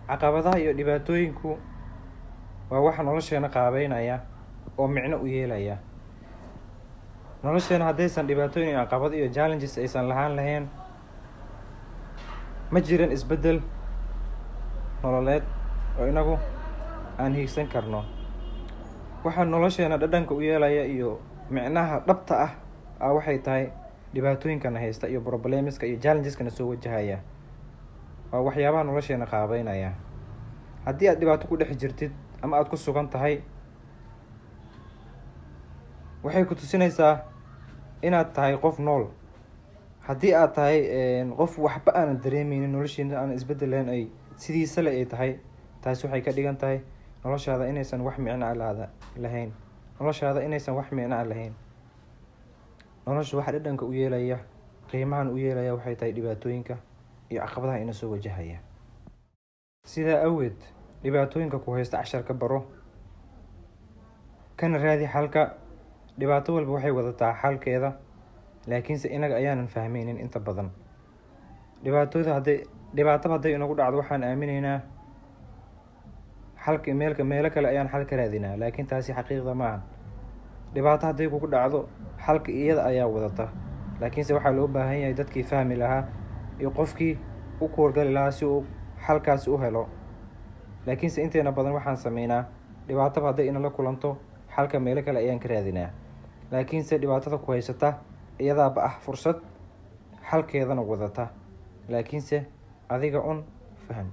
caqabadaha iyo dhibaatooyinku waa waxa nolosheena qaabeynaya oo micno u yeelaya. nolosheena haddaysan dhibaatooyin iyo caqabad iyo challenges aysan lahayn ma jiran isbeddel nololeed oo inagu aan hiigsan karno. waxaa nolosheena dhadhanka u yeelaya iyo micnaha dhabta ah waxay tahay dhibaatooyinkana haysta iyo problemiska iyo challengeska na soo wajahaya. waa waxyaabaha nolosheena qaabeynaya. haddii aad dhibaato ku dhex jirtid ama aad ku sugan tahay, waxay ku tusinaysaa inaad tahay qof nool. haddii aad tahay qof waxba aanan dareemeynin, noloshiina aan isbeddelayn, ay sidiisa le ay tahay, taasi waxay ka dhigan tahay noloshaada inaysan wax micno lahayn. nolosha waxa dhadhanka u yeelaya, qiimahan u yeelaya waxay tahay dhibaatooyinka iyo caqabadaha ina soo wajahaya. sidaa awgeed, dhibaatooyinka ku haysta casharka baro, kana raadi xalka. dhibaato walba waxay wadataa xalkeeda, laakiinse inaga ayaanan fahmeynin inta badan. dhibaato hadday inagu dhacdo, waxaan aaminaynaa xalka meelo kale ayaan xal ka raadinaa, laakiin taasi xaqiiqda maahan. dhibaato hadday kugu dhacdo, xalka iyada ayaa wadata, laakiinse waxaa loo baahan yahay dadkii fahmi lahaa iyo qofkii u kuwargali lahaa si uu xalkaasi u helo. laakiinse inteena badan waxaan sameynaa, dhibaataba hadday inala kulanto, xalka meelo kale ayaan ka raadinaa, laakiinse dhibaatada ku haysata iyadaaba fursad xalkeedana wadata, laakiinse adiga faham.